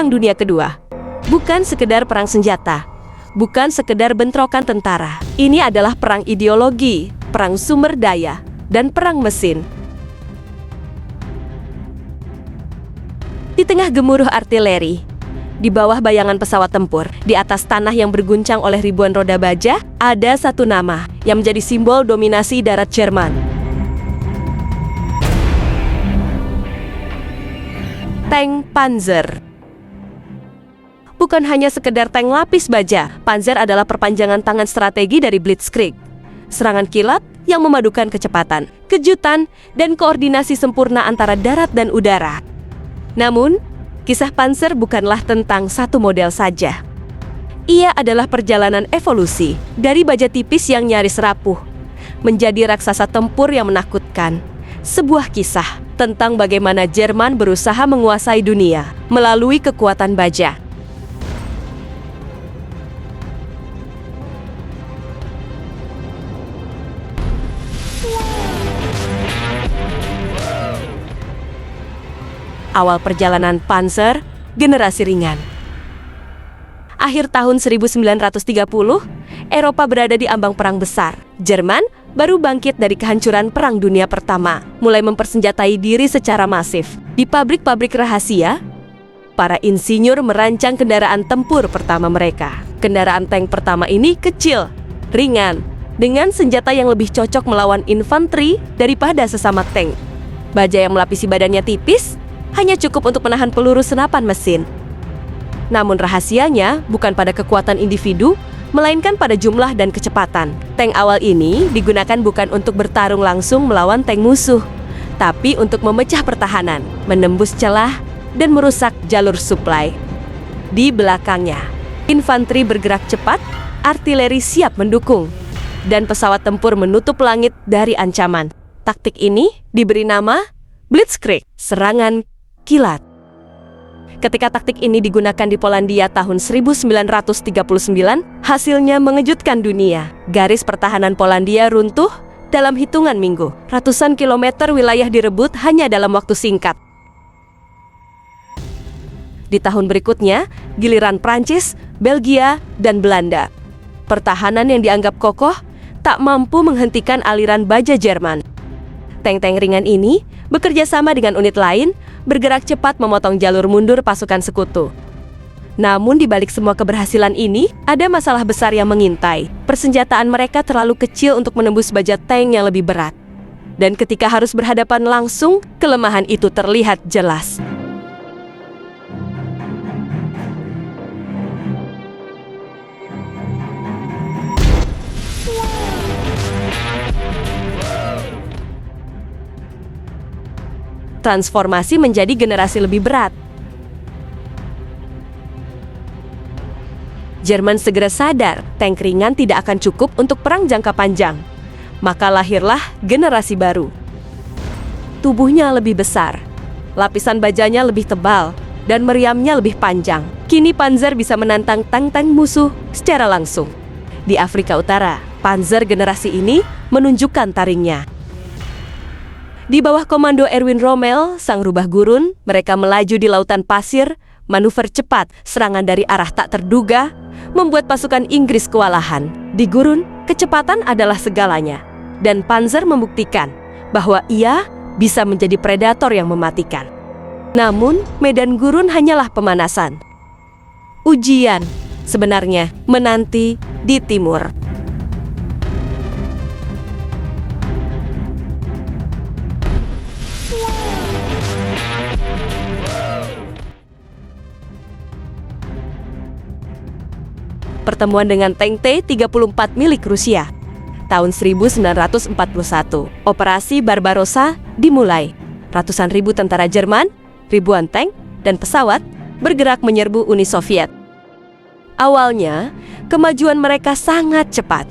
Perang Dunia Kedua. Bukan sekedar perang senjata, bukan sekedar bentrokan tentara. Ini adalah perang ideologi, perang sumber daya, dan perang mesin. Di tengah gemuruh artileri, di bawah bayangan pesawat tempur, di atas tanah yang berguncang oleh ribuan roda baja, ada satu nama yang menjadi simbol dominasi darat Jerman. Tank Panzer. Bukan hanya sekedar tank lapis baja, Panzer adalah perpanjangan tangan strategi dari Blitzkrieg. Serangan kilat yang memadukan kecepatan, kejutan, dan koordinasi sempurna antara darat dan udara. Namun, kisah Panzer bukanlah tentang satu model saja. Ia adalah perjalanan evolusi dari baja tipis yang nyaris rapuh menjadi raksasa tempur yang menakutkan. Sebuah kisah tentang bagaimana Jerman berusaha menguasai dunia melalui kekuatan baja. Awal perjalanan Panzer, generasi ringan. Akhir tahun 1930, Eropa berada di ambang perang besar. Jerman baru bangkit dari kehancuran Perang Dunia Pertama, mulai mempersenjatai diri secara masif. Di pabrik-pabrik rahasia, para insinyur merancang kendaraan tempur pertama mereka. Kendaraan tank pertama ini kecil, ringan, dengan senjata yang lebih cocok melawan infanteri daripada sesama tank. Baja yang melapisi badannya tipis, hanya cukup untuk menahan peluru senapan mesin. Namun rahasianya bukan pada kekuatan individu, melainkan pada jumlah dan kecepatan. Tank awal ini digunakan bukan untuk bertarung langsung melawan tank musuh, tapi untuk memecah pertahanan, menembus celah, dan merusak jalur suplai. Di belakangnya, infanteri bergerak cepat, artileri siap mendukung, dan pesawat tempur menutup langit dari ancaman. Taktik ini diberi nama Blitzkrieg, serangan kilat. Ketika taktik ini digunakan di Polandia tahun 1939, hasilnya mengejutkan dunia. Garis pertahanan Polandia runtuh dalam hitungan minggu. Ratusan kilometer wilayah direbut hanya dalam waktu singkat. Di tahun berikutnya, giliran Prancis, Belgia, dan Belanda. Pertahanan yang dianggap kokoh tak mampu menghentikan aliran baja Jerman. Tank-tank ringan ini bekerja sama dengan unit lain, bergerak cepat memotong jalur mundur pasukan sekutu. Namun di balik semua keberhasilan ini, ada masalah besar yang mengintai. Persenjataan mereka terlalu kecil untuk menembus baja tank yang lebih berat. Dan ketika harus berhadapan langsung, kelemahan itu terlihat jelas. Transformasi menjadi generasi lebih berat. Jerman segera sadar, tank ringan tidak akan cukup untuk perang jangka panjang. Maka lahirlah generasi baru. Tubuhnya lebih besar, lapisan bajanya lebih tebal, dan meriamnya lebih panjang. Kini Panzer bisa menantang tank-tank musuh secara langsung. Di Afrika Utara, Panzer generasi ini menunjukkan taringnya. Di bawah komando Erwin Rommel, sang rubah gurun, mereka melaju di lautan pasir, manuver cepat, serangan dari arah tak terduga, membuat pasukan Inggris kewalahan. Di gurun, kecepatan adalah segalanya. Dan Panzer membuktikan bahwa ia bisa menjadi predator yang mematikan. Namun, medan gurun hanyalah pemanasan. Ujian sebenarnya menanti di timur. Pertemuan dengan tank T-34 milik Rusia. Tahun 1941, Operasi Barbarossa dimulai. Ratusan ribu tentara Jerman, ribuan tank, dan pesawat bergerak menyerbu Uni Soviet. Awalnya, kemajuan mereka sangat cepat.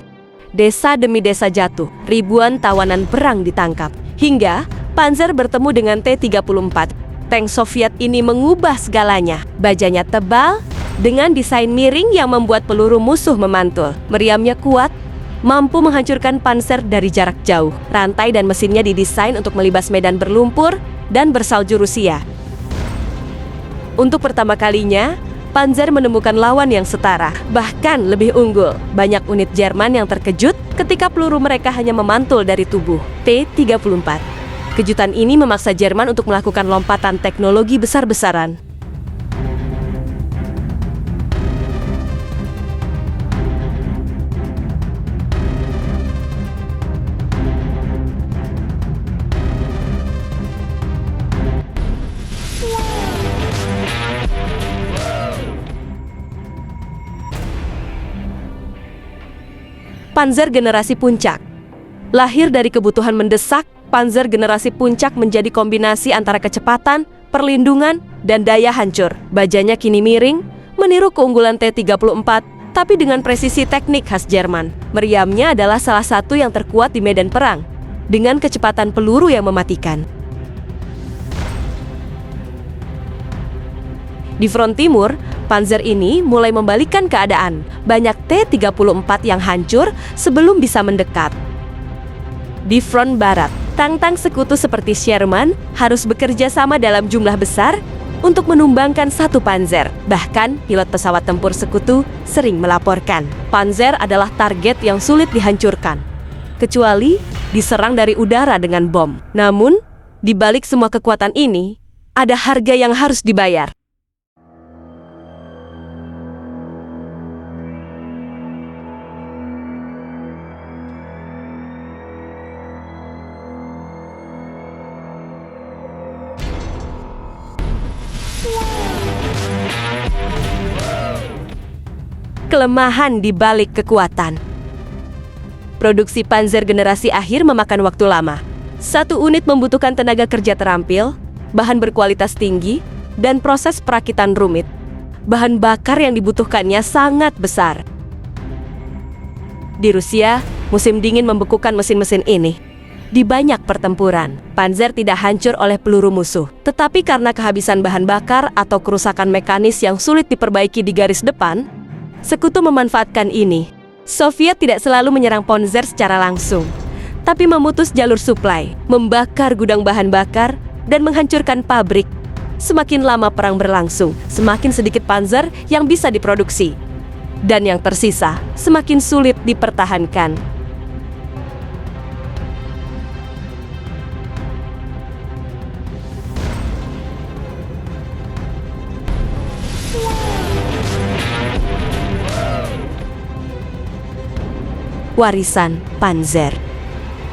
Desa demi desa jatuh, ribuan tawanan perang ditangkap. Hingga Panzer bertemu dengan T-34. Tank Soviet ini mengubah segalanya. Bajanya tebal, dengan desain miring yang membuat peluru musuh memantul. Meriamnya kuat, mampu menghancurkan panser dari jarak jauh. Rantai dan mesinnya didesain untuk melibas medan berlumpur dan bersalju Rusia. Untuk pertama kalinya, Panzer menemukan lawan yang setara, bahkan lebih unggul. Banyak unit Jerman yang terkejut ketika peluru mereka hanya memantul dari tubuh T-34. Kejutan ini memaksa Jerman untuk melakukan lompatan teknologi besar-besaran. Panzer generasi puncak. Lahir dari kebutuhan mendesak, Panzer generasi puncak menjadi kombinasi antara kecepatan, perlindungan, dan daya hancur. Bajanya kini miring, meniru keunggulan T-34, tapi dengan presisi teknik khas Jerman. Meriamnya adalah salah satu yang terkuat di medan perang, dengan kecepatan peluru yang mematikan. Di front timur, Panzer ini mulai membalikkan keadaan. Banyak T-34 yang hancur sebelum bisa mendekat. Di front barat, tang-tang sekutu seperti Sherman harus bekerja sama dalam jumlah besar untuk menumbangkan satu Panzer. Bahkan, pilot pesawat tempur sekutu sering melaporkan, Panzer adalah target yang sulit dihancurkan, kecuali diserang dari udara dengan bom. Namun, di balik semua kekuatan ini, ada harga yang harus dibayar. Kelemahan di balik kekuatan. Produksi Panzer generasi akhir memakan waktu lama. Satu unit membutuhkan tenaga kerja terampil, bahan berkualitas tinggi, dan proses perakitan rumit. Bahan bakar yang dibutuhkannya sangat besar. Di Rusia, musim dingin membekukan mesin-mesin ini. Di banyak pertempuran, Panzer tidak hancur oleh peluru musuh, tetapi karena kehabisan bahan bakar atau kerusakan mekanis yang sulit diperbaiki di garis depan, Sekutu memanfaatkan ini. Soviet tidak selalu menyerang Panzer secara langsung, tapi memutus jalur suplai, membakar gudang bahan bakar, dan menghancurkan pabrik. Semakin lama perang berlangsung, semakin sedikit Panzer yang bisa diproduksi. Dan yang tersisa, semakin sulit dipertahankan. Warisan Panzer.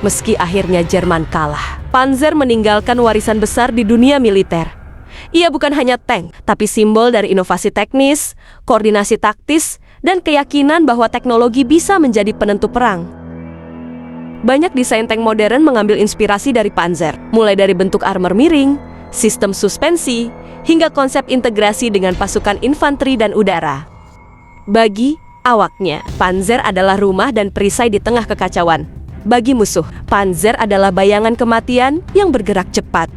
Meski akhirnya Jerman kalah, Panzer meninggalkan warisan besar di dunia militer. Ia bukan hanya tank, tapi simbol dari inovasi teknis, koordinasi taktis, dan keyakinan bahwa teknologi bisa menjadi penentu perang. Banyak desain tank modern mengambil inspirasi dari Panzer, mulai dari bentuk armor miring, sistem suspensi, hingga konsep integrasi dengan pasukan infanteri dan udara. Bagi awaknya, Panzer adalah rumah dan perisai di tengah kekacauan. Bagi musuh, Panzer adalah bayangan kematian yang bergerak cepat.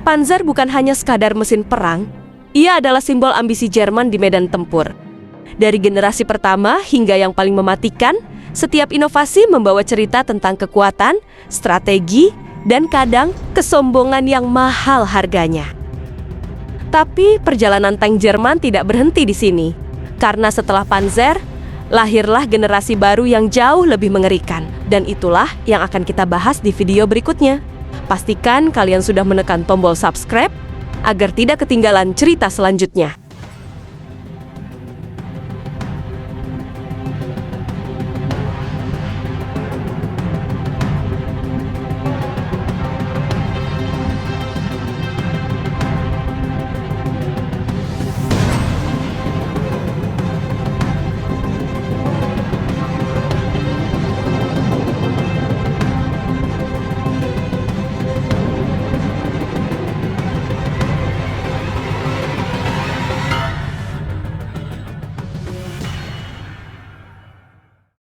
Panzer bukan hanya sekadar mesin perang, ia adalah simbol ambisi Jerman di medan tempur. Dari generasi pertama hingga yang paling mematikan, setiap inovasi membawa cerita tentang kekuatan, strategi, dan kadang kesombongan yang mahal harganya. Tapi perjalanan tank Jerman tidak berhenti di sini. Karena setelah Panzer, lahirlah generasi baru yang jauh lebih mengerikan. Dan itulah yang akan kita bahas di video berikutnya. Pastikan kalian sudah menekan tombol subscribe agar tidak ketinggalan cerita selanjutnya.